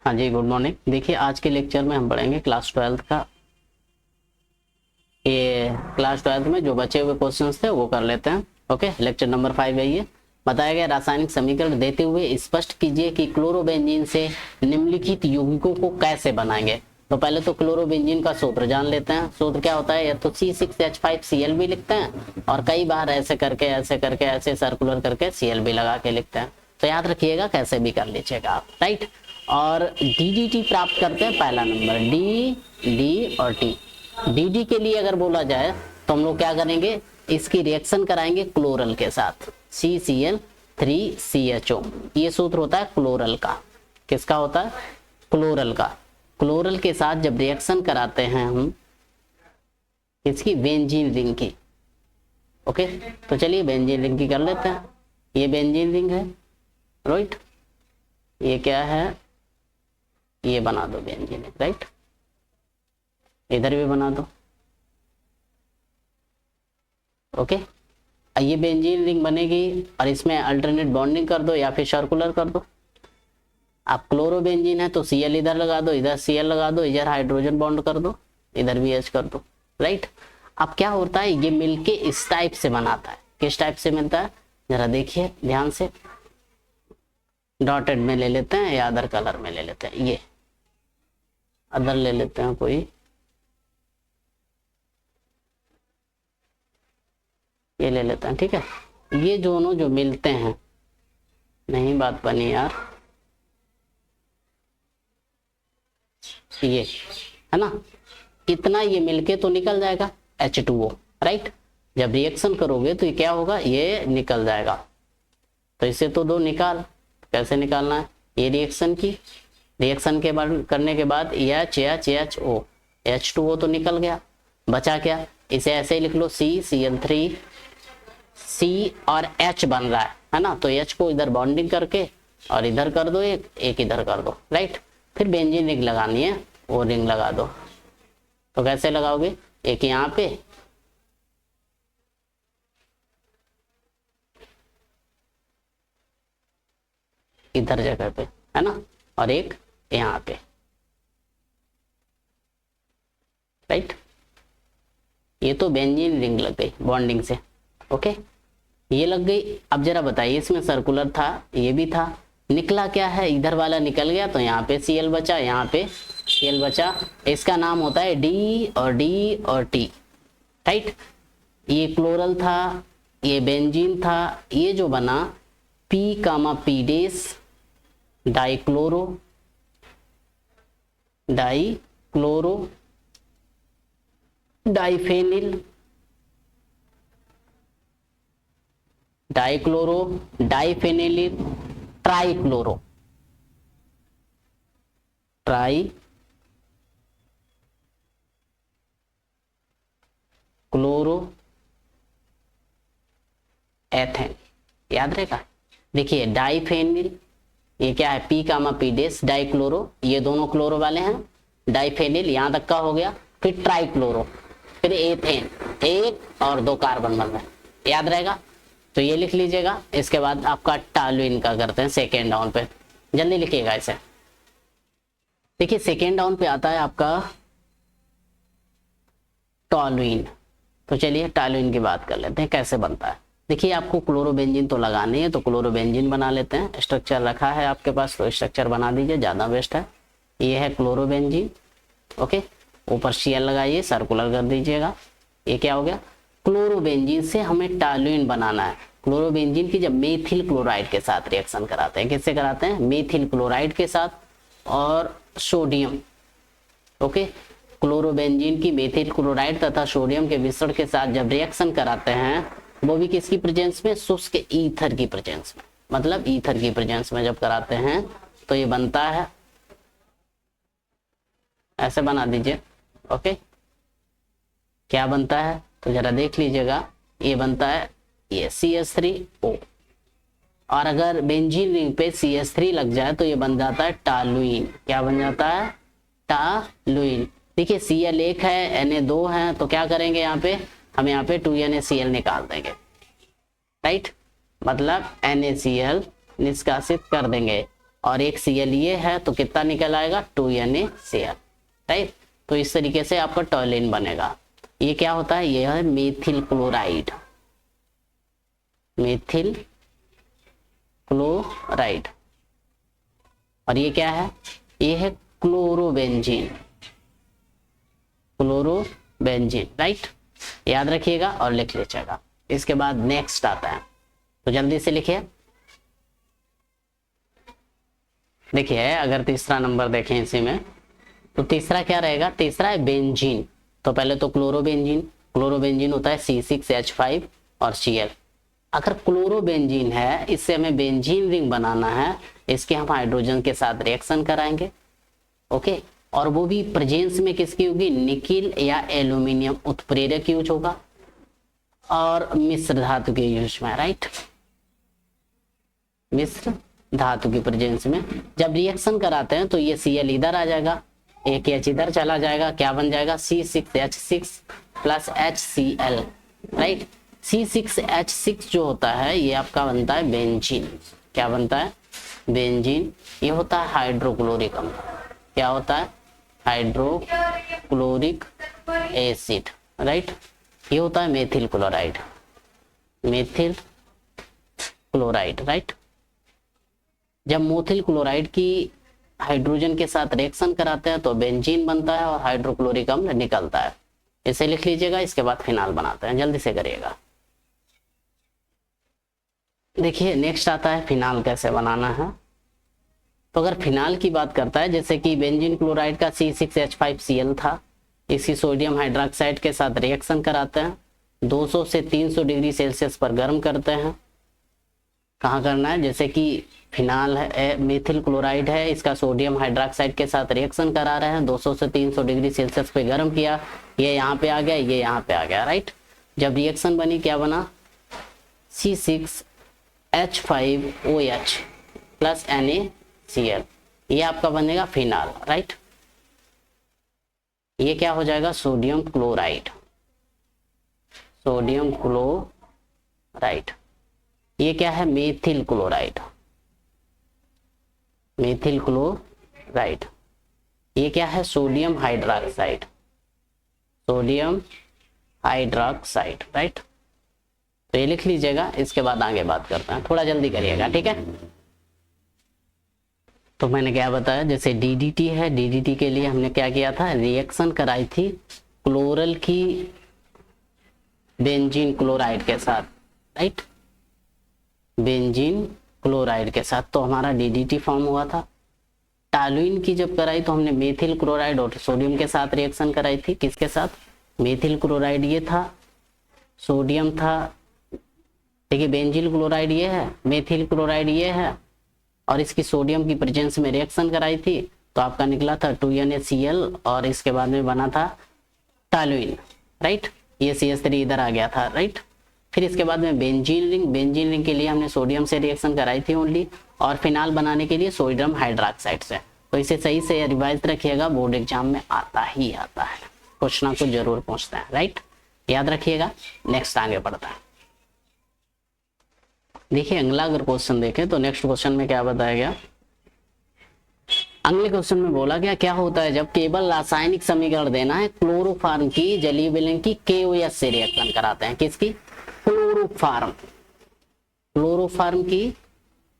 हाँ जी, good morning. देखिए आज के लेक्चर में हम पढ़ेंगे क्लास 12th का। ये क्लास 12th में जो बचे हुए क्वेश्चंस थे वो कर लेते हैं। ओके, लेक्चर नंबर 5 है ये। बताया गया रासायनिक समीकरण देते हुए स्पष्ट कीजिए कि क्लोरोबेंजीन से निम्नलिखित यौगिकों को कैसे बनाएंगे। तो पहले तो क्लोरोबेंजीन का सूत्र जान लेते हैं। सूत्र क्या होता है, या तो C6H5Cl भी लिखते हैं और कई बार ऐसे करके ऐसे सर्कुलर करके Cl भी लगा के लिखते हैं। तो याद रखिएगा, कैसे भी कर लीजिएगा आप, राइट। और DDT प्राप्त करते हैं पहला नंबर, डी और टी। DD के लिए अगर बोला जाए तो हम लोग क्या करेंगे, इसकी रिएक्शन कराएंगे क्लोरल के साथ, CCl3CHO। ये सूत्र होता है क्लोरल का। किसका होता है? क्लोरल का। क्लोरल के साथ जब रिएक्शन कराते हैं हम इसकी बेंजीन रिंग की। ओके, तो चलिए बेंजीन रिंग की कर लेते हैं। ये बेंजीन रिंग है, राइट। ये क्या है, ये बना दो बेंजीन रिंग, राइट। इधर भी बना दो। ओके, ये बेंजीन रिंग बनेगी और इसमें अल्टरनेट बॉन्डिंग कर दो या फिर सर्कुलर कर दो। आप क्लोरोबेंजीन है तो Cl इधर लगा दो, इधर Cl लगा दो, इधर हाइड्रोजन बॉन्ड कर दो, इधर भी H कर दो, राइट। अब क्या होता है, ये मिलके इस टाइप से बनाता है। किस टाइप से मिलता है, जरा देखिए ध्यान से। डॉटेड में ले लेते हैं या अदर कलर में ले लेते हैं। ये अदर ले लेते हैं कोई, ये ले लेते हैं, ठीक है। ये दोनों जो मिलते हैं, नहीं बात बनी यार, ये है ना, इतना ये मिलके तो निकल जाएगा H2O, राइट। जब रिएक्शन करोगे तो ये क्या होगा, ये निकल जाएगा। तो इसे तो दो निकाल, कैसे निकालना है, ये रिएक्शन की, रिएक्शन के बाद करने के बाद HHO, H2O तो निकल गया, बचा क्या, इसे ऐसे ही लिख लो, CCl3, C और H बन रहा है ना। तो H को इधर बॉन्डिंग करके और इधर कर दो, एक इधर कर दो, राइट। फिर बेंजीन रिंग लगानी है, वो रिंग लगा दो। तो कैसे लगाओगे, एक यहाँ पे, इधर जगह पे, है ना, और एक यहाँ पे, राइट। ये तो बेंजीन रिंग लग गई बॉन्डिंग से। ओके, ये लग गई। अब जरा बताइए, इसमें सर्कुलर था, ये भी था, निकला क्या है, इधर वाला निकल गया तो यहाँ पे Cl बचा, यहाँ पे Cl बचा। इसका नाम होता है D और T, राइट। ये क्लोरल था, ये बेंजीन था, ये जो बना P, डेस dichloro diphenyl, dichloro diphenyl trichloro ethane, याद रहेगा। देखिए डाइफेनिल, ये क्या है, P, डेस डाइक्लोरो, ये दोनों क्लोरो वाले हैं, डाइफेनिल यहां तक का हो गया। फिर ट्राइक्लोरो, फिर एथेन, एक और दो कार्बन बन रहा है, याद रहेगा। तो ये लिख लीजिएगा। इसके बाद आपका टॉलुइन का करते हैं सेकेंड डाउन पे, जल्दी लिखिएगा इसे। देखिए सेकेंड डाउन पे आता है आपका टॉलुइन। तो चलिए टॉलुइन की बात कर लेते हैं, कैसे बनता है। देखिए आपको क्लोरोबेंजीन तो लगानी है, तो क्लोरोबेंजीन बना लेते हैं। स्ट्रक्चर रखा है आपके पास तो स्ट्रक्चर बना दीजिए, ज़्यादा बेस्ट है। ये है क्लोरोबेंजीन, ओके। ऊपर Cl लगाइए, सर्कुलर कर दीजिएगा। ये क्या हो गया, क्लोरोबेंजीन से हमें टॉलुइन बनाना है। क्लोरोबेंजीन की जब मेथिल क्लोराइड के साथ रिएक्शन कराते हैं, किससे कराते हैं, मेथिल क्लोराइड के साथ और सोडियम। ओके, क्लोरोबेंजीन की मेथिल क्लोराइड तथा सोडियम के मिश्रण के साथ जब रिएक्शन कराते हैं, वो भी किसकी प्रेजेंस में, शुष्क ईथर की प्रेजेंस में, मतलब ईथर की प्रेजेंस में जब कराते हैं तो ये बनता है, ऐसे बना दीजिए। ओके, क्या बनता है तो जरा देख लीजिएगा। ये बनता है ये CH3O, और अगर बेंजीन रिंग पे CH3 लग जाए तो ये बन जाता है टॉलुइन। क्या बन जाता है, टॉलुइन। देखिए Cl एक है, Na दो है, तो क्या करेंगे यहाँ पे, हम यहाँ पे 2NaCl निकाल देंगे, राइट। मतलब NaCl निष्कासित कर देंगे। और एक Cl ये है तो कितना निकल आएगा 2NaCl, राइट। तो इस तरीके से आपका टॉल्यूइन बनेगा। ये क्या होता है, ये है मेथिल क्लोराइड, मेथिल क्लोराइड। और ये क्या है, ये है क्लोरोबेंजीन, क्लोरोबेंजीन, राइट। याद रखिएगा और लिख लीजिएगा। इसके बाद नेक्स्ट आता है, तो जल्दी से लिखिए। देखिए अगर तीसरा नंबर देखें इसी में, तो तीसरा क्या रहेगा, तीसरा है बेंजीन। तो पहले तो क्लोरोबेंजीन, क्लोरोबेंजीन होता है C6H5 और Cl। अगर क्लोरोबेंजीन है, इससे हमें बेंजीन रिंग बनाना है, इसके हम हाइड्रोजन के साथ रिएक्शन कराएंगे, ओके। और वो भी प्रेजेंस में किसकी होगी, निकिल या एल्यूमिनियम उत्प्रेरक यूज होगा और मिश्र धातु के यूज में, राइट। मिश्र धातु की प्रेजेंस में जब रिएक्शन कराते हैं तो ये Cl इधर आ जाएगा, एक H इधर चला जाएगा, क्या बन जाएगा C6H6 plus HCl, right. C6H6 जो होता है ये आपका बनता है बेंजीन। क्या बनता है, बेंजीन। ये होता है हाइड्रोक्लोरिक अम्ल। क्या होता है, हाइड्रोक्लोरिक एसिड, राइट। ये होता है methyl chloride, methyl chloride, right. जब मेथिल क्लोराइड की हाइड्रोजन के साथ रिएक्शन कराते हैं तो बेंजीन बनता है और हाइड्रोक्लोरिक अम्ल निकलता है। इसे लिख लीजिएगा। इसके बाद फिनाल बनाते हैं, जल्दी से करिएगा। देखिए नेक्स्ट आता है फिनाल कैसे बनाना है। तो अगर फिनाल की बात करता है, जैसे कि बेंजीन क्लोराइड का C6H5Cl था, इसी सोडियम हाइड्रोक्साइड के साथ रिएक्शन कराते हैं, 200 से 300 डिग्री सेल्सियस पर गर्म करते हैं। कहाँ करना है, जैसे कि फिनाल है, मेथिल क्लोराइड है, इसका सोडियम हाइड्रोक्साइड के साथ रिएक्शन करा रहे हैं, 200 से 300 डिग्री सेल्सियस पे गर्म किया, ये यहाँ पे आ गया, ये यहाँ पे आ गया, राइट। जब रिएक्शन बनी क्या बना, C6H5OH प्लस NaCl, ये आपका बनेगा फिनाल, राइट। ये क्या हो जाएगा, सोडियम क्लोराइड, सोडियम क्लोराइड। ये क्या है, मेथिल क्लोराइड, मेथिल क्लोराइड। ये क्या है, sodium hydroxide, sodium hydroxide, right. तो ये लिख लीजिएगा। इसके बाद आगे बात करते हैं, थोड़ा जल्दी करिएगा, ठीक है। तो मैंने क्या बताया, जैसे DDT है, DDT के लिए हमने क्या किया था, रिएक्शन कराई थी क्लोरल की बेंजीन क्लोराइड के साथ, राइट, बेंजीन क्लोराइड के साथ, तो हमारा DDT फॉर्म हुआ था। टॉल्यूइन की जब कराई तो हमने मेथिल क्लोराइड और सोडियम के साथ रिएक्शन कराई थी। किसके साथ, मेथिल क्लोराइड ये था, सोडियम था, देखिए बेंजीन क्लोराइड ये है, मेथिल क्लोराइड ये है, और इसकी सोडियम की प्रेजेंस में रिएक्शन कराई थी तो आपका निकला था 2NaCl और इसके बाद में बना था टॉल्यूइन, राइट। ये CH3 इधर आ गया था, राइट। फिर इसके बाद में बेंजीन रिंग, बेंजीन रिंग के लिए हमने सोडियम से रिएक्शन कराई थी ओनली, और फिनाल बनाने के लिए सोडियम हाइड्रोक्साइड से। तो इसे सही से रिवाइज रखिएगा, बोर्ड एग्जाम में आता ही आता है, कुछ ना कुछ जरूर पूछता है, राइट, याद रखिएगा। नेक्स्ट आगे बढ़ता है। देखिए अगला अगर क्वेश्चन देखें तो नेक्स्ट क्वेश्चन में क्या बताया गया, अगले क्वेश्चन में बोला गया क्या होता है जब केवल रासायनिक समीकरण देना है, क्लोरोफॉर्म की जलीय विलयन की KOH से रिएक्शन कराते हैं। किसकी, क्लोरोफॉर्म, क्लोरोफॉर्म की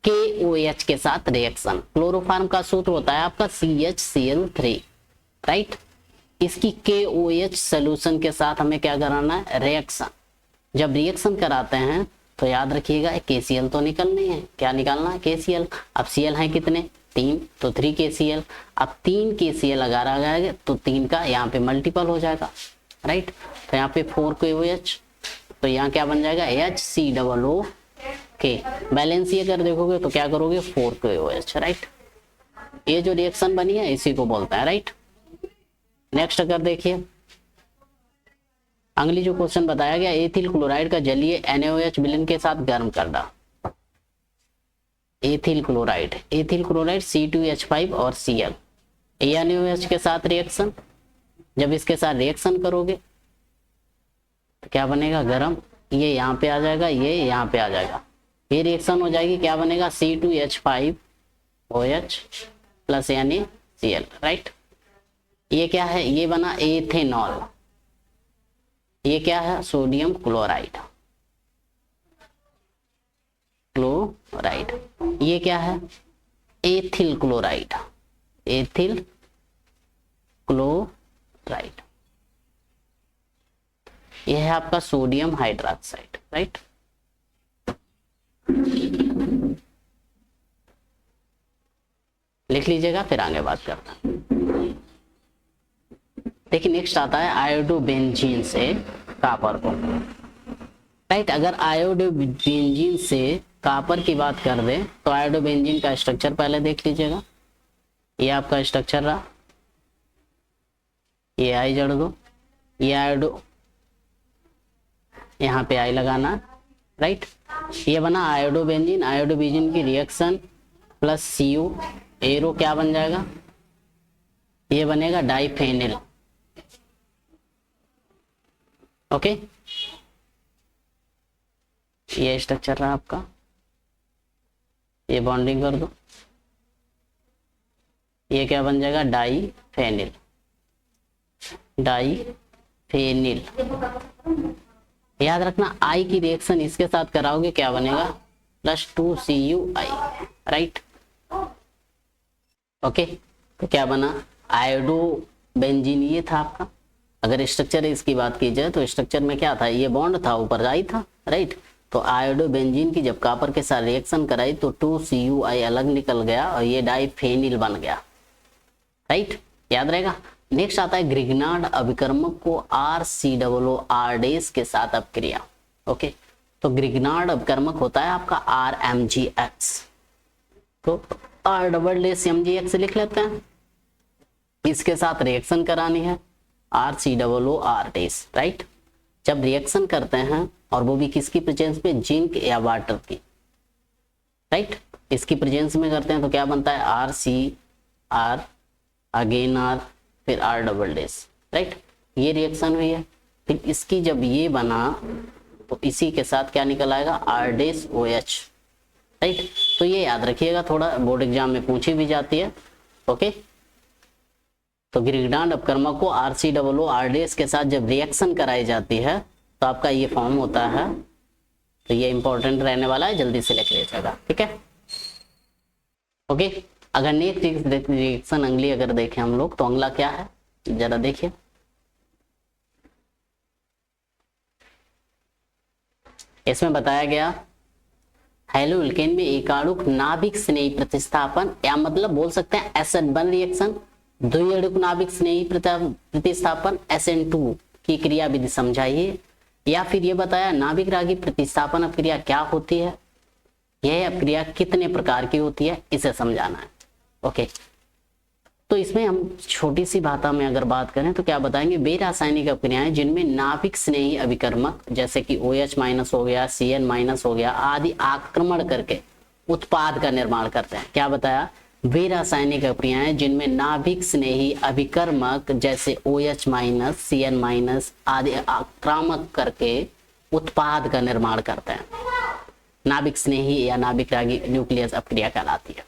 KOH के साथ रिएक्शन। क्लोरोफॉर्म का सूत्र होता है आपका CHCl3, राइट। इसकी KOH सोल्यूशन के साथ हमें क्या कराना है, रिएक्शन। जब रिएक्शन कराते हैं तो याद रखिएगा KCl तो निकलनी है, क्या निकालना है, KCl। अब Cl है कितने, 3, तो 3 KCl। अब 3 KCl अगर आ जाएगा तो 3 का यहाँ पे मल्टीपल हो जाएगा, राइट। तो यहाँ पे 4 KOH, तो यहाँ क्या बन जाएगा, HCOOK। बैलेंस ये कर देखोगे तो क्या करोगे, 4 KOH, राइट। ये जो रिएक्शन बनी है इसी को बोलते हैं, राइट। नेक्स्ट अगर देखिए अगली जो क्वेश्चन बताया गया, एथिल क्लोराइड का जलीय NaOH विलयन के साथ गर्म करना। Ethyl chloride, ethyl chloride C2H5 और Cl, NaOH के साथ रिएक्शन। जब इसके साथ रिएक्शन करोगे तो क्या बनेगा, गर्म। ये यहाँ पे आ जाएगा, ये यहाँ पे आ जाएगा, ये रिएक्शन हो जाएगी, क्या बनेगा, C2H5 OH प्लस यानी Cl, राइट। ये क्या है, ये बना एथेनॉल। ये क्या है, सोडियम क्लोराइड, क्लोराइड। ये क्या है, एथिल क्लोराइड, एथिल क्लोराइड। ये है आपका सोडियम हाइड्रोक्साइड, राइट। लिख लीजिएगा, फिर आगे बात करते हैं। देखिए नेक्स्ट आता है आयोडोबेंजीन से कॉपर को, राइट। अगर आयोडोबेंजीन से कॉपर की बात कर दे तो आयोडोबेंजीन का स्ट्रक्चर पहले देख लीजिएगा। ये आपका स्ट्रक्चर रहा, ये आई जड़ दो, ये आयोडो, यहाँ पे आई लगाना, राइट। ये बना आयोडोबेंजीन। आयोडोबेंजीन की रिएक्शन प्लस सीयू, एरो क्या बन जाएगा, ये बनेगा डाइफेनिल, ओके। ये स्ट्रक्चर रहा आपका, ये बॉन्डिंग कर दो, ये क्या बन जाएगा, डाइफेनिल, डाइफेनिल। याद रखना आई की रिएक्शन इसके साथ कराओगे क्या बनेगा, +2CuI, राइट, ओके। तो क्या बना, आयोडोबेंजीन ये था आपका। अगर स्ट्रक्चर इसकी बात की जाए तो स्ट्रक्चर में क्या था, ये बॉन्ड था, ऊपर आई था, राइट। तो आयोडोबेंजीन की जब कॉपर के साथ रिएक्शन कराई तो 2CuI अलग निकल गया और ये डाइफेनिल बन गया, राइट, याद रहेगा। नेक्स्ट आता है ग्रिग्नार्ड अभिकर्मक को RCOOR के साथ अपक्रिया, ओके। तो ग्रिग्नार्ड अभिकर्मक होता है आपका RMgX, तो RMgX लिख लेते हैं। इसके साथ रिएक्शन करानी है RCOOR, राइट। जब रिएक्शन करते हैं और वो भी किसकी प्रेजेंस में, जिंक या वाटर की, राइट। इसकी प्रेजेंस में करते हैं तो क्या बनता है, RCR अगेन R फिर R, राइट। ये रिएक्शन हुई है। फिर इसकी जब ये बना तो इसी के साथ क्या निकल आएगा, R-OH, राइट। तो ये याद रखिएगा, थोड़ा बोर्ड एग्जाम में पूछी भी जाती है, ओके। तो ग्रिग्नार्ड अपकर्मक को RCOOR के साथ जब रिएक्शन कराई जाती है तो आपका ये फॉर्म होता है। तो ये इंपॉर्टेंट रहने वाला है, जल्दी से लिख लीजिएगा, ठीक है, ओके। अगर नेक्स्ट रिएक्शन अगली अगर देखें हम लोग तो अगला क्या है, जरा देखिए। इसमें बताया गया हेलोइल्केन में एकाणुक नाभिक स्नेही प्रतिस्थापन, या मतलब बोल सकते हैं SN1 रिएक्शन, द्विअणुक नाभिक स्नेही प्रतिस्थापन SN2 की क्रिया विधि समझाइए, या फिर ये बताया नाभिक रागी प्रतिस्थापन अपक्रिया क्या होती है, यह अपक्रिया कितने प्रकार की होती है, इसे समझाना है, ओके। तो इसमें हम छोटी सी भाषा में अगर बात करें तो क्या बताएंगे, वे रासायनिक अपक्रियाएं जिनमें नाभिक स्नेही अभिकर्मक जैसे कि OH- हो गया, CN- हो गया आदि आक्रमण करके उत्पाद का निर्माण करते हैं। क्या बताया, वे रासायनिक अपक्रियाएं जिनमें नाभिक स्नेही अभिकर्मक जैसे OH-, CN- आदि आक्रामक करके उत्पाद का निर्माण करते हैं, नाभिक स्नेही या नाभिक रागी न्यूक्लियस अपक्रिया कहलाती है,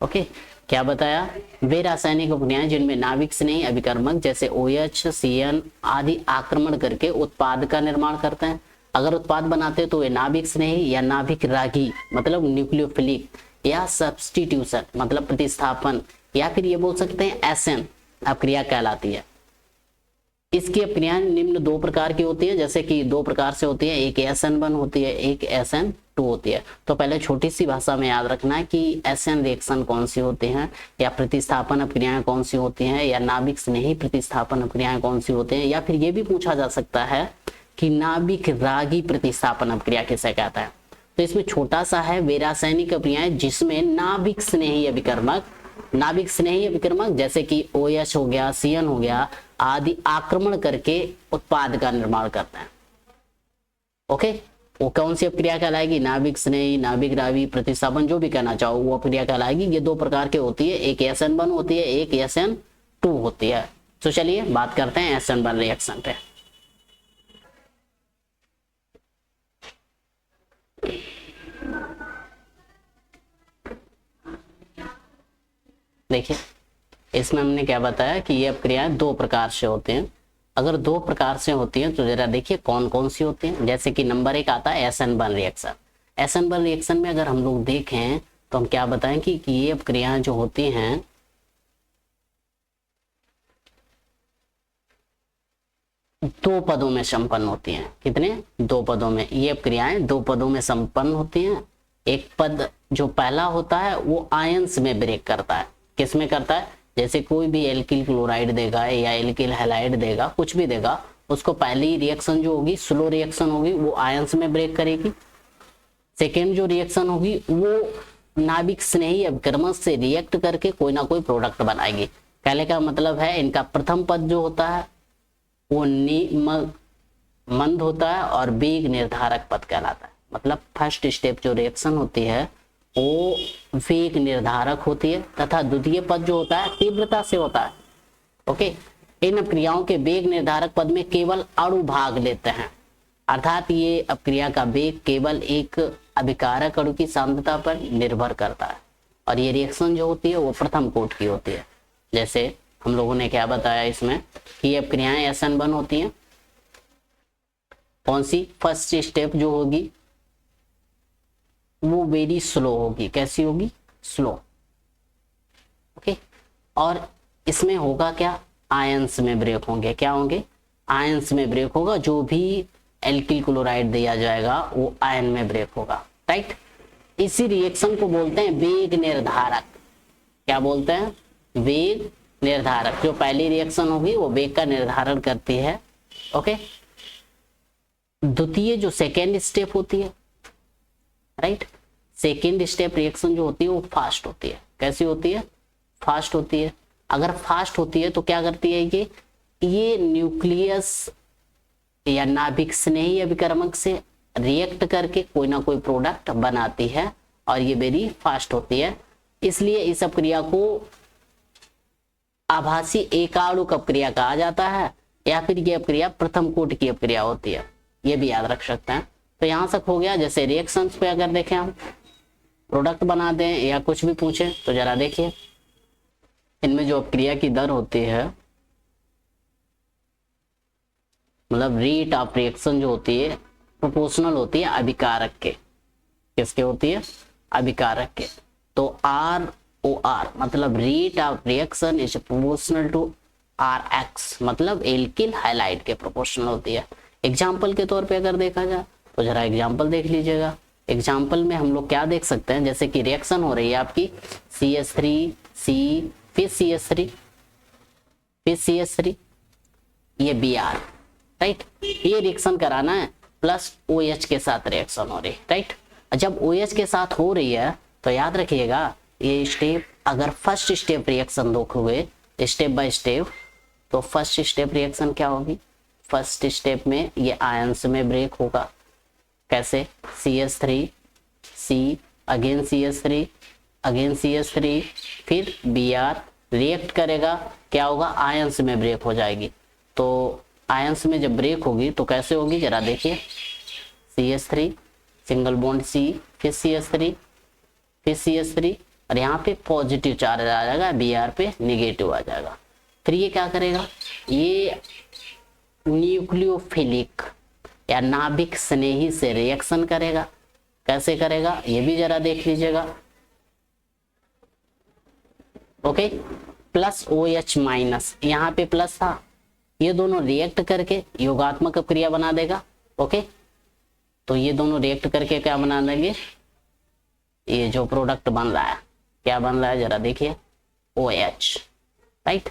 ओके। क्या बताया, वे रासायनिक अपक्रियाएं जिनमें नाभिक स्नेही अभिकर्मक जैसे OH, CN आदि आक्रमण करके उत्पाद का निर्माण करते हैं। अगर उत्पाद बनाते तो वे नाभिक स्नेही या नाभिक रागी मतलब न्यूक्लियोफिलिक, या सब्स्टिट्यूशन मतलब प्रतिस्थापन, या फिर ये बोल सकते हैं SN अपक्रिया कहलाती है। इसकी अपक्रियाएं निम्न दो प्रकार की होती है, जैसे कि दो प्रकार से होती है, एक SN1 होती है, एक SN2 होती है। तो पहले छोटी सी भाषा में याद रखना है कि SN रिएक्शन कौन सी होती हैं, या प्रतिस्थापन अपक्रियाएं कौन सी होती हैं, या नाभिक स्नेही प्रतिस्थापन अपक्रियाएं कौन सी होती हैं, या फिर ये भी पूछा जा सकता है कि नाभिक रागी प्रतिस्थापन अपक्रिया किसे कहता है। तो इसमें छोटा सा है, वे रासायनिक अपक्रियाएं जिसमें नाभिक स्नेही अभिकर्मक जैसे कि OH हो गया, CN हो गया आदि आक्रमण करके उत्पाद का निर्माण करते हैं, ओके। वो कौन सी अपक्रिया कहलाएगी, नाभिक स्नेही, नाभिक रागी प्रतिस्थापन, जो भी कहना चाहो वो अपक्रिया कहलाएगी। ये दो प्रकार की होती है, एक SN1 होती है, एक SN2 होती है। तो चलिए बात करते हैं SN1 रिएक्शन पे। देखिए इसमें हमने क्या बताया कि ये अपक्रियाएं दो प्रकार से होते हैं। अगर दो प्रकार से होती हैं तो जरा देखिए कौन कौन सी होती हैं। जैसे कि नंबर एक आता है SN1 रिएक्शन। SN1 रिएक्शन में अगर हम लोग देखें तो हम क्या बताएं कि ये अपक्रियाएं जो होती हैं दो पदों में संपन्न होती हैं। कितने? दो पदों में। ये अपक्रियाएं दो पदों में संपन्न होती हैं। एक पद जो पहला होता है वो आयंस में ब्रेक करता है। किस में करता है? जैसे कोई भी एल्किल क्लोराइड देगा या एल्किल हैलाइड देगा, कुछ भी देगा, उसको पहली रिएक्शन जो होगी स्लो रिएक्शन होगी, वो आयंस में ब्रेक करेगी। सेकेंड जो रिएक्शन होगी वो नाभिक स्नेही अभिकर्मक से रिएक्ट करके कोई ना कोई प्रोडक्ट बनाएगी। कहने का मतलब है इनका प्रथम पद जो होता है वो मंद होता है और वेग निर्धारक पद कहलाता है। मतलब फर्स्ट स्टेप जो रिएक्शन होती है वो वेग निर्धारक होती है तथा द्वितीय पद जो होता है तीव्रता से होता है। ओके, इन अपक्रियाओं के वेग निर्धारक पद में केवल अणु भाग लेते हैं, अर्थात ये अपक्रिया का वेग केवल एक अभिकारक अणु की सांद्रता पर निर्भर करता है और ये रिएक्शन जो होती है वो प्रथम कोट की होती है। जैसे हम लोगों ने क्या बताया इसमें कि ये अपक्रियाएं SN1 होती हैं। कौन सी? फर्स्ट स्टेप जो होगी वो वेरी स्लो होगी। कैसी होगी? स्लो। ओके, और इसमें होगा क्या? आयंस में ब्रेक होंगे। क्या होंगे? आयंस में ब्रेक होगा। जो भी एल्किल क्लोराइड दिया जाएगा वो आयन में ब्रेक होगा। राइट, इसी रिएक्शन को बोलते हैं वेग निर्धारक। क्या बोलते हैं? वेग निर्धारक। जो पहली रिएक्शन होगी वो वेग का निर्धारण करती है। ओके, द्वितीय जो सेकेंड स्टेप होती है, राइट, सेकेंड स्टेप रिएक्शन जो होती है वो फास्ट होती है। कैसी होती है? फास्ट होती है। अगर फास्ट होती है तो क्या करती है ये न्यूक्लियस या नाभिक स्नेही अभिकर्मक से रिएक्ट करके कोई ना कोई प्रोडक्ट बनाती है और ये वेरी फास्ट होती है। इसलिए इस अपक्रिया को आभासी एकाणुक अपक्रिया कहा जाता है या फिर ये अपक्रिया प्रथम कोट की अपक्रिया होती है। ये भी याद रख सकते हैं। तो यहां तक हो गया। जैसे रिएक्शंस पे अगर देखें हम प्रोडक्ट बना दें या कुछ भी पूछें तो जरा देखिए इनमें जो अपक्रिया की दर होती है, मतलब रेट ऑफ रिएक्शन जो होती है प्रोपोर्शनल होती है अभिकारक के। किसके होती है? अभिकारक के। तो ROR मतलब rate of reaction is proportional to RX, मतलब एल्किल हाइलाइड के प्रोपोर्शनल होती है। एग्जाम्पल के तौर पे अगर देखा जाए तो जरा एग्जाम्पल देख लीजिएगा। एग्जाम्पल में हम लोग क्या देख सकते हैं? जैसे कि रिएक्शन हो रही है आपकी CH3C फिर CH3 फिर CH3, ये Br, राइट। ये रिएक्शन कराना है प्लस OH के साथ रिएक्शन हो रही है, राइट। जब OH के साथ हो रही है तो याद रखिएगा ये स्टेप, अगर फर्स्ट स्टेप रिएक्शन देखोगे स्टेप बाय स्टेप तो फर्स्ट स्टेप रिएक्शन क्या होगी? फर्स्ट स्टेप में ये आयंस में ब्रेक होगा। कैसे? CH3C again CH3 again CH3 फिर Br रिएक्ट करेगा, क्या होगा? आयंस में ब्रेक हो जाएगी। तो आयंस में जब ब्रेक होगी तो कैसे होगी जरा देखिए। CH3 सिंगल बॉन्ड C फिर CH3 फिर CH3 और यहाँ पे पॉजिटिव चार्ज आ जाएगा, Br पे निगेटिव आ जाएगा। फिर ये क्या करेगा? ये न्यूक्लियोफिलिक या नाभिक स्नेही से रिएक्शन करेगा। कैसे करेगा ये भी जरा देख लीजिएगा। ओके, प्लस OH माइनस, यहाँ पे प्लस था, ये दोनों रिएक्ट करके योगात्मक अपक्रिया बना देगा। ओके, तो ये दोनों रिएक्ट करके क्या बना देंगे? ये जो प्रोडक्ट बन रहा है, क्या बन रहा है जरा देखिए, OH, राइट।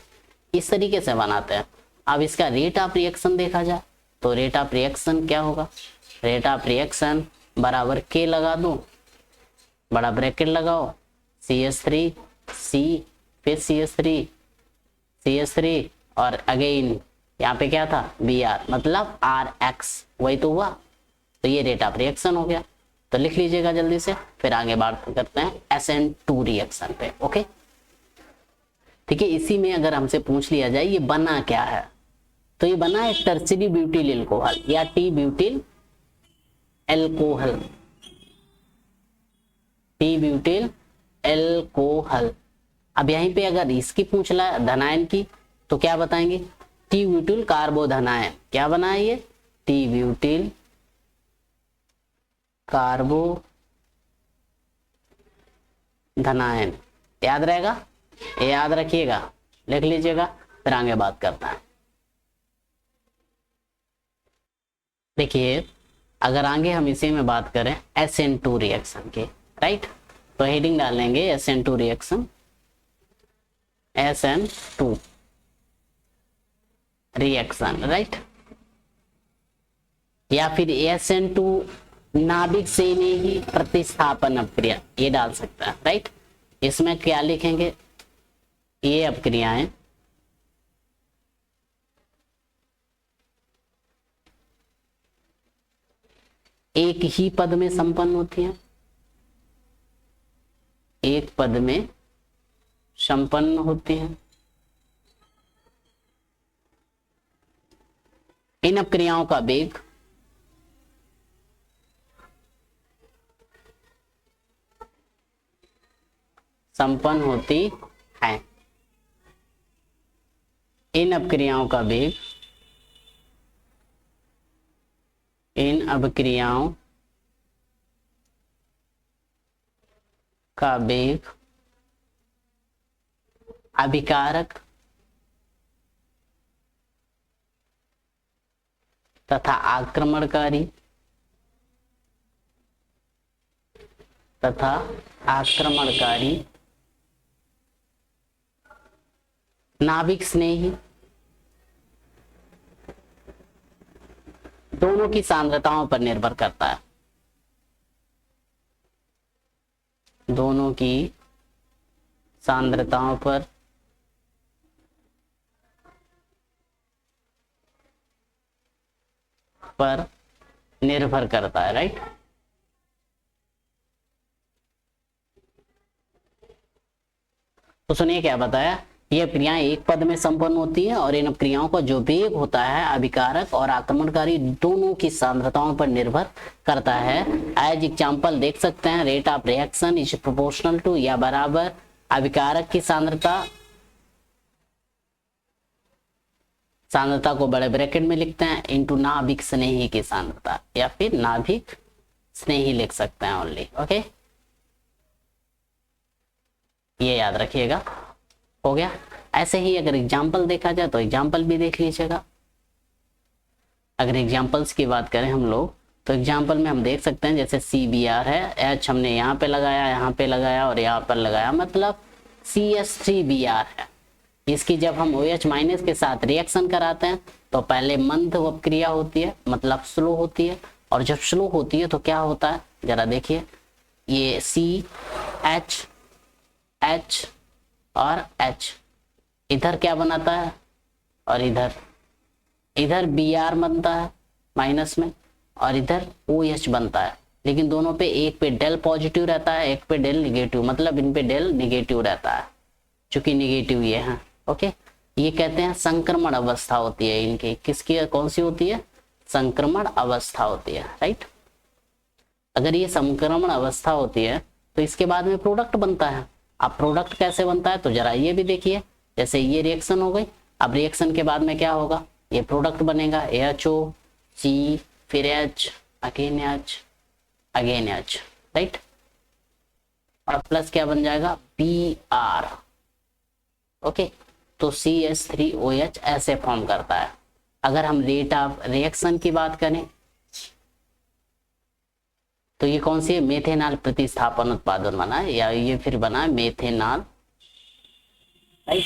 इस तरीके से बनाते हैं। अब इसका रेट ऑफ रिएक्शन देखा जाए तो रेट ऑफ रिएक्शन क्या होगा? रेट ऑफ रिएक्शन बराबर K लगा दो, बड़ा ब्रैकेट लगाओ, CH3C फिर CH3 और अगेन यहाँ पे क्या था? Br, मतलब RX, वही तो हुआ। तो ये रेट ऑफ रिएक्शन हो गया। तो लिख लीजिएगा जल्दी से, फिर आगे बात करते हैं SN2 रिएक्शन पे। ओके, ठीक है। इसी में अगर हमसे पूछ लिया जाए ये बना क्या है, तो ये बना है टर्शियरी ब्यूटिल एल्कोहल या T ब्यूटिल एल्कोहल। अब यहीं पे अगर इसकी पूछ ला धनायन की तो क्या बताएंगे, टी ब्यूटिल कार्बोधनायन। क्या बना है ये, टी ब्यूटिल कार्बोधनायन। याद रहेगा, ये याद रखिएगा, लिख लीजिएगा, फिर आगे बात करता है। देखिए अगर आगे हम इसी में बात करें SN2 रिएक्शन के, राइट, तो हेडिंग डालेंगे SN2 reaction, SN2 reaction, right, या फिर SN2 नाभिक सेनेही प्रतिस्थापन अपक्रिया, ये डाल सकता है, राइट। इसमें क्या लिखेंगे, ये अपक्रियाएं एक ही पद में संपन्न होती हैं, एक पद में संपन्न होती हैं। इन अपक्रियाओं का वेग संपन्न होती है। इन अपक्रियाओं का वेग, इन अपक्रियाओं का वेग अभिकारक तथा आक्रमणकारी नाभिक स्नेही दोनों की सांद्रताओं पर निर्भर करता है। दोनों की सांद्रताओं पर निर्भर करता है, राइट। तो सुनिए क्या बताया, ये अपक्रियाएं एक पद में संपन्न होती है और इन अपक्रियाओं का जो वेग होता है अभिकारक और आक्रमणकारी दोनों की सांद्रताओं पर निर्भर करता है। एज एग्जाम्पल देख सकते हैं, rate of reaction is proportional to या बराबर अभिकारक की सांद्रता को बड़े ब्रैकेट में लिखते हैं इनटू नाभिक स्नेही की सांद्रता, या फिर नाभिक स्नेही लिख सकते हैं ओनली, ओके। ये याद रखिएगा, हो गया। ऐसे ही अगर एग्जाम्पल देखा जाए तो एग्जाम्पल भी देख लीजिएगा। अगर एग्जाम्पल्स की बात करें हम लोग तो एग्जाम्पल में हम देख सकते हैं, जैसे CBr है, H हमने यहाँ पे लगाया, यहाँ पे लगाया और यहाँ पर लगाया, मतलब CH3Br है। इसकी जब हम OH माइनस के साथ रिएक्शन कराते हैं तो पहले मंद अपक्रिया होती है, मतलब स्लो होती है, और जब स्लो होती है तो क्या होता है जरा देखिए, ये CH H और H इधर क्या बनाता है, और इधर Br बनता है माइनस में, और इधर OH बनता है, लेकिन दोनों पे एक पे डेल पॉजिटिव रहता है, एक पे डेल निगेटिव, मतलब इन पे डेल निगेटिव रहता है, चूंकि निगेटिव ये है, ओके। ये कहते हैं संक्रमण अवस्था होती है इनकी, किसकी, कौन सी होती है, संक्रमण अवस्था होती है, राइट। अगर ये संक्रमण अवस्था होती है तो इसके बाद में प्रोडक्ट बनता है। अब प्रोडक्ट कैसे बनता है तो जरा ये भी देखिए, जैसे ये रिएक्शन हो गई, अब रिएक्शन के बाद में क्या होगा, ये प्रोडक्ट बनेगा HO, C, फिर H, अगेन H, राइट, और प्लस क्या बन जाएगा Br, ओके। तो CH3OH ऐसे फॉर्म करता है। अगर हम रेट ऑफ रिएक्शन की बात करें तो ये कौन सी है, मेथेनॉल प्रतिस्थापन उत्पादन बना है, या ये फिर बना है मेथेनॉल, राइट,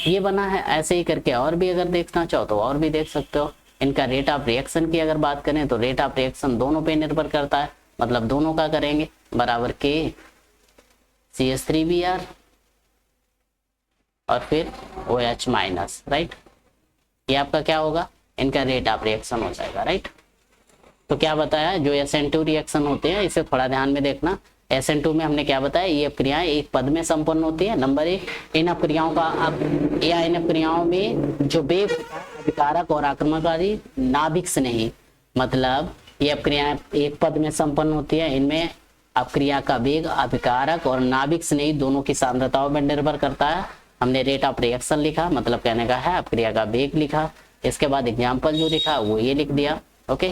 ये बना है। ऐसे ही करके और भी अगर देखना चाहो तो और भी देख सकते हो। इनका रेट ऑफ रिएक्शन की अगर बात करें तो रेट ऑफ रिएक्शन दोनों पे निर्भर करता है, मतलब दोनों का करेंगे बराबर K CH3Br और फिर OH माइनस, राइट। ये आपका क्या होगा, इनका रेट ऑफ रिएक्शन हो जाएगा, राइट। तो क्या बताया, जो SN2 रिएक्शन होते हैं इसे थोड़ा ध्यान में देखना। SN2 में हमने क्या बताया, ये अपक्रियाएं एक पद में संपन्न होती है। नंबर 1, इन अपक्रियाओं में जो वेग अभिकारक और आक्रमणकारी नाभिक स्नेही, मतलब ये अपक्रियाएं एक पद में संपन्न होती है, इनमें अब क्रिया का वेग अभिकारक और नाभिक स्नेही दोनों की सांद्रताओं पर निर्भर करता है। हमने रेट ऑफ रिएक्शन लिखा, मतलब कहने का है, अब क्रिया का वेग लिखा, इसके बाद एग्जाम्पल जो लिखा वो ये लिख दिया। ओके,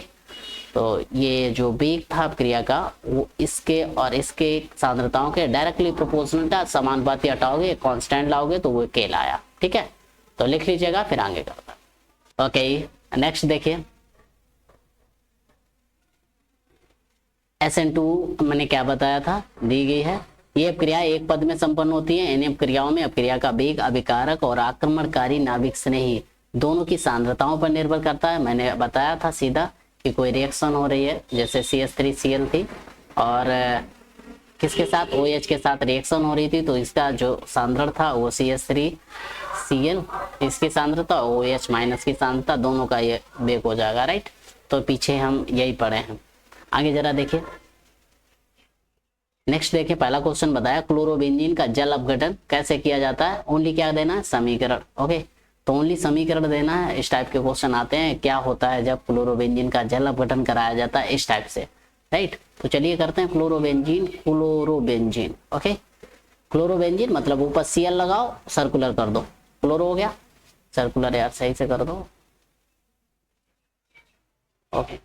तो ये जो वेग था क्रिया का वो इसके और इसके सांद्रताओं के डायरेक्टली प्रोपोर्शनल था। समानुपाती हटाओगे, कांस्टेंट लाओगे तो वो के लाया। ठीक है, तो लिख लीजिएगा, फिर आगे करता। ओके, नेक्स्ट देखिए SN2 मैंने क्या बताया था, दी गई है। ये अपक्रिया एक पद में संपन्न होती है। इन अपक्रियाओं में अपक्रिया का वेग अभिकारक और आक्रमणकारी नाभिक स्नेही दोनों की सांद्रताओं पर निर्भर करता है। मैंने बताया था सीधा कि कोई रिएक्शन हो रही है, जैसे CH3Cl थी और किसके साथ, OH के साथ रिएक्शन हो रही थी, तो इसका जो सांद्रण था वो CH3Cl, इसकी सांद्रता OH माइनस की सांद्रता, दोनों का ये वेग हो जाएगा। राइट, तो पीछे हम यही पढ़े हैं। आगे जरा देखिए, नेक्स्ट देखिए, पहला क्वेश्चन बताया क्लोरोबेंजीन का जल अपघटन कैसे किया जाता है। ओनली क्या देना है, समीकरण। ओके, तो ओनली समीकरण देना है। इस टाइप के क्वेश्चन आते हैं, क्या होता है जब क्लोरोबेंजीन का जल अपघटन कराया जाता है, इस टाइप से। राइट, तो चलिए करते हैं क्लोरोबेंजीन। क्लोरोबेंजीन, ओके, क्लोरोबेंजीन मतलब ऊपर Cl लगाओ, सर्कुलर कर दो, क्लोरो हो गया, सर्कुलर यार सही से कर दो। ओके,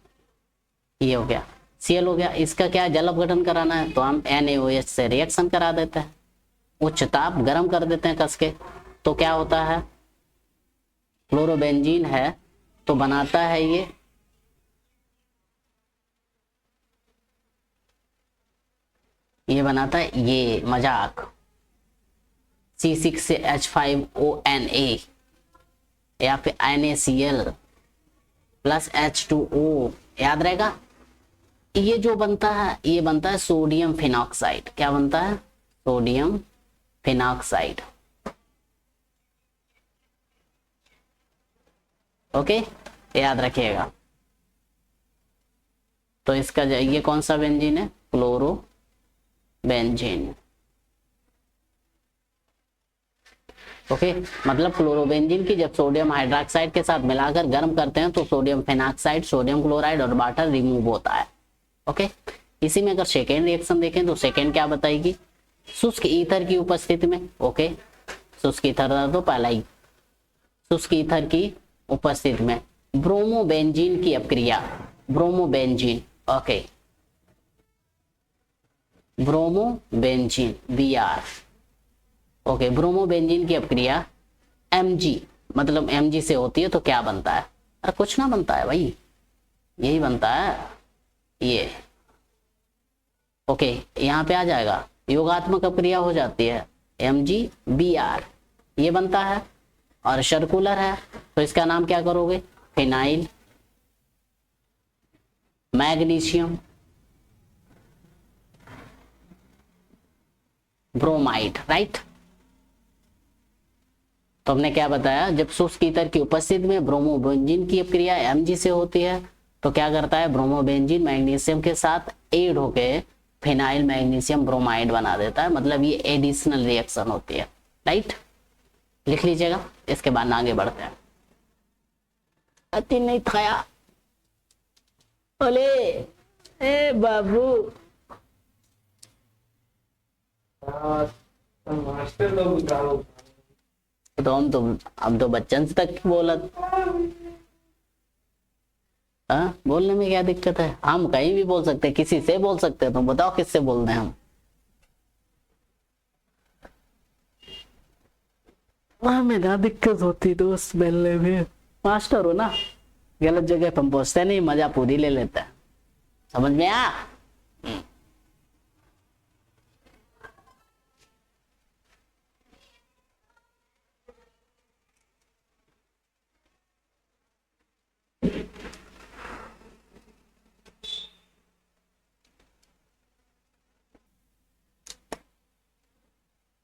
ये हो गया, Cl हो गया। इसका क्या जल अपघटन कराना है, तो हम NaOH से रिएक्शन करा देते हैं, उच्च ताप गर्म कर देते हैं कस के, तो क्या होता है, क्लोरोबेंजीन है तो बनाता है ये बनाता है ये मजाक C6 से H5ONA या फिर NaCl प्लस H2O, याद रहेगा। ये जो बनता है ये बनता है सोडियम फिनॉक्साइड। क्या बनता है, सोडियम फिनॉक्साइड। ओके, याद रखिएगा। तो इसका ये कौन सा बेंजीन है, क्लोरो बेंजीन। ओके, मतलब क्लोरोबेंजीन की जब सोडियम हाइड्रोक्साइड के साथ मिलाकर गर्म करते हैं तो सोडियम फिनॉक्साइड, सोडियम क्लोराइड और वाटर रिमूव होता है। ओके, इसी में अगर सेकेंड रिएक्शन देखें तो सेकेंड क्या बताएगी, शुष्क ईथर की उपस्थिति में। ओके, शुष्क ईथर था तो पहला ही, शुष्क ईथर की उपस्थिति में ब्रोमोबेंजीन की अपक्रिया, bromobenzene. Okay, bromobenzene Br। Okay, bromobenzene की अपक्रिया Mg, मतलब Mg से होती है तो क्या बनता है, अरे कुछ ना बनता है भाई, यही बनता है ये। ओके, यहाँ पे आ जाएगा, योगात्मक अपक्रिया हो जाती है MgBr, ये बनता है और सर्कुलर है तो इसका नाम क्या करोगे, फिनाइल मैग्नीशियम ब्रोमाइड। राइट, तो हमने क्या बताया, जब शुष्क ईथर की उपस्थिति में ब्रोमोबेंजीन की अपक्रिया Mg से होती है तो क्या करता है, ब्रोमोबेंजीन मैग्नीशियम के साथ एड होके फिनाइल मैग्नीशियम ब्रोमाइड बना देता है, मतलब ये एडिशनल रिएक्शन होती है। राइट, लिख लीजिएगा, इसके बाद आगे बढ़ते हैं। अति नहीं खाया, ओले ए बाबू, मास्टर लोग तो हम तो अब तो बच्चन से तक बोलत, हाँ बोलने में क्या दिक्कत है, हम कहीं भी बोल सकते हैं, किसी से बोल सकते हैं, तुम बताओ किससे बोल रहे हैं हम। हमें ना दिक्कत होती दोस्त मिलने में, मास्टर हो ना, गलत जगह पर हम पहुंचते नहीं, मजा पूरी ले लेते हैं, समझ में आ।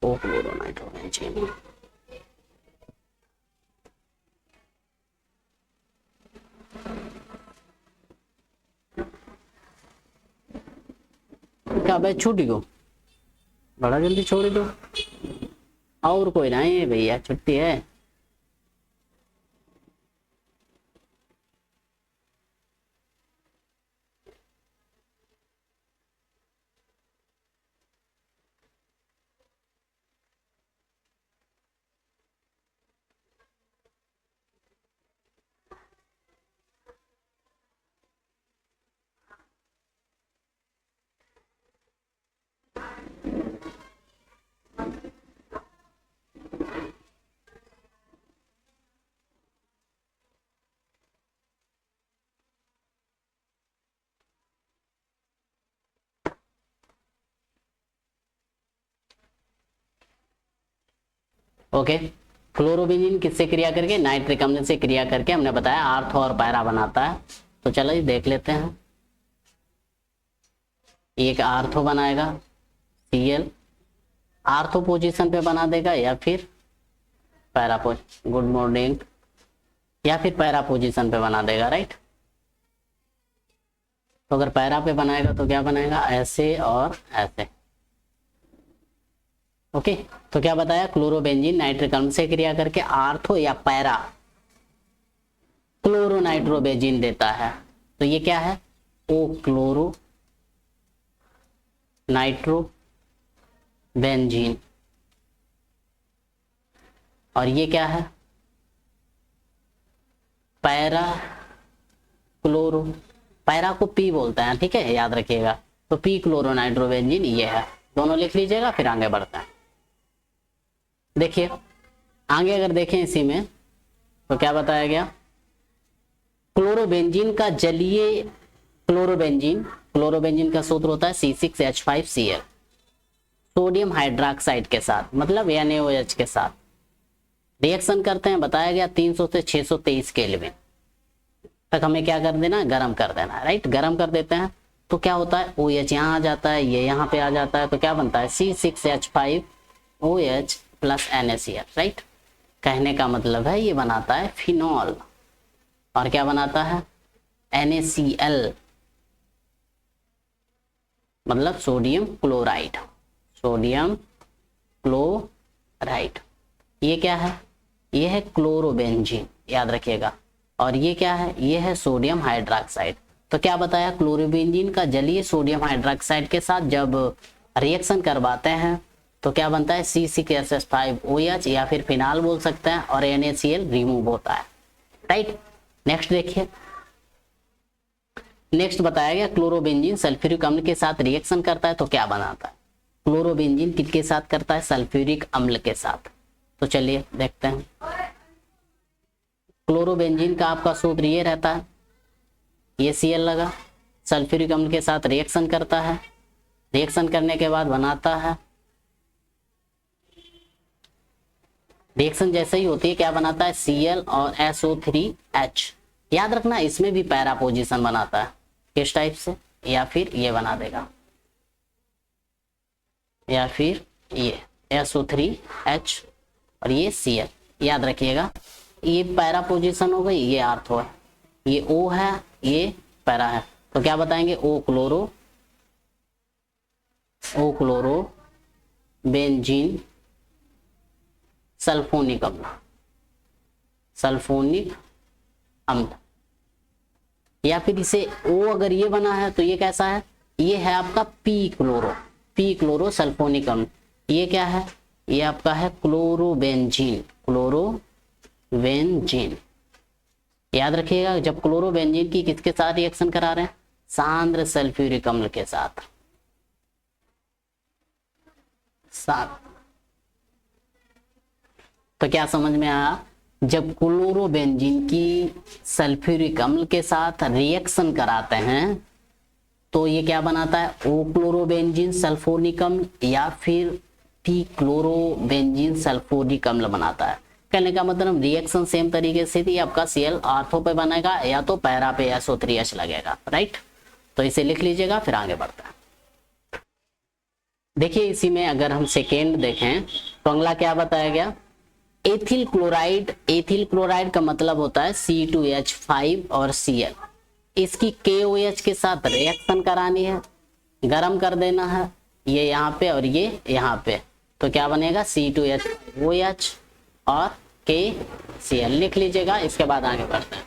ओ क्लोरोनाइट्रोबेंजीन, क्या भाई छुट्टी को बड़ा जल्दी छोड़ दो, और कोई नहीं भैया, छुट्टी है। ओके, क्लोरोबेंजीन किससे क्रिया करके, नाइट्रिक अम्ल से क्रिया करके हमने बताया आर्थो और पैरा बनाता है। तो चलो ये देख लेते हैं। एक आर्थो बनाएगा Cl, आर्थो पोजीशन पे बना देगा या फिर पैरा गुड मॉर्निंग, या फिर पैरा पोजीशन पे बना देगा, राइट। तो अगर पैरा पे बनाएगा तो क्या बनाएगा, ऐसे और ऐसे। ओके, तो क्या बताया, क्लोरोबेंजीन नाइट्रिक अम्ल से क्रिया करके आर्थो या पैरा क्लोरोनाइट्रोबेंजीन देता है। तो ये क्या है, ओ क्लोरो नाइट्रोबेंजीन। और ये क्या है, पैरा क्लोरो, पैरा को पी बोलते हैं, ठीक है, याद रखिएगा। तो पी क्लोरोनाइट्रोबेंजीन ये है, दोनों लिख लीजिएगा, फिर आगे बढ़ते हैं। देखिए आगे अगर देखें इसी में तो क्या बताया गया, क्लोरोबेंजीन का जलीय, क्लोरोबेंजीन का सूत्र होता है C6H5Cl, सोडियम हाइड्रोक्साइड के साथ, मतलब NaOH के साथ रिएक्शन करते हैं। बताया गया 300 से 623 केल्विन तक हमें क्या कर देना है, गर्म कर देना है, राइट। गर्म कर देते हैं तो क्या होता है, OH यहाँ आ जाता है, ये यहाँ पे आ जाता है, तो क्या बनता है C6H5OH प्लस NaCl, राइट। कहने का मतलब है ये बनाता है फिनॉल, और क्या बनाता है, NaCl, मतलब सोडियम क्लोराइड, सोडियम क्लोराइड। ये क्या है, ये है क्लोरोबेंजीन, याद रखिएगा। और ये क्या है, ये है सोडियम हाइड्रोक्साइड। तो क्या बताया, क्लोरोबेंजीन का जलीय सोडियम हाइड्रोक्साइड के साथ जब रिएक्शन करवाते हैं तो क्या बनता है C6H5OH, या फिर फिनाल बोल सकते हैं, और NaCl रिमूव होता है, राइट। नेक्स्ट देखिए, नेक्स्ट बताया गया क्लोरोबेंजीन सल्फ्यूरिक अम्ल के साथ रिएक्शन करता है तो क्या बनाता है, क्लोरोबेंजीन किसके साथ करता है, सल्फ्यूरिक अम्ल के साथ। तो चलिए देखते हैं। क्लोरोबेंजीन का आपका सूत्र ये रहता है, ये Cl लगा, सल्फ्यूरिक अम्ल के साथ रिएक्शन करता है, रिएक्शन करने के बाद बनाता है, रिएक्शन जैसे ही होती है क्या बनाता है, Cl और SO3H। याद रखना इसमें भी पैरा पोजीशन बनाता है, किस टाइप से, या फिर ये बना देगा, या फिर ये SO3H और ये Cl। याद रखिएगा ये पैरा पोजीशन हो गई, ये आर्थो है, ये O है, ये पैरा है। तो क्या बताएंगे, ओ क्लोरो बेंजीन सल्फोनिक अम्ल, सल्फोनिक अम्ल। या फिर इसे O अगर ये बना है तो ये कैसा है, ये है आपका पी क्लोरो सल्फोनिक अम्ल। ये क्या है, ये आपका है क्लोरोबेंजीन, याद रखिएगा जब क्लोरोबेंजीन की किसके साथ रिएक्शन करा रहे हैं, सांद्र सल्फ्यूरिक अम्ल के साथ। तो क्या समझ में आया, जब क्लोरोबेंजीन की सल्फ्यूरिक अम्ल के साथ रिएक्शन कराते हैं तो ये क्या बनाता है, ओ क्लोरोबेंजीन सल्फोनिक अम्ल या फिर पी क्लोरोबेंजीन सल्फोनिक अम्ल बनाता है। कहने का मतलब रिएक्शन सेम तरीके से थी, आपका Cl आर्थो पे बनेगा या तो पैरा पे SO3H लगेगा, राइट। तो इसे लिख लीजिएगा, फिर आगे बढ़ते हैं। देखिए इसी में अगर हम सेकेंड देखें तो अगला क्या बताया गया, एथिल क्लोराइड का मतलब होता है C2H5 और Cl। इसकी KOH के साथ रिएक्शन करानी है, गरम कर देना है, ये यहाँ पे और ये यहाँ पे, तो क्या बनेगा C2H5OH और KCl लिख लीजिएगा। इसके बाद आगे बढ़ते हैं,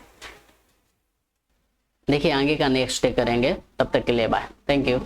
देखिए आगे का नेक्स्ट डे करेंगे, तब तक के लिए बाय, थैंक यू।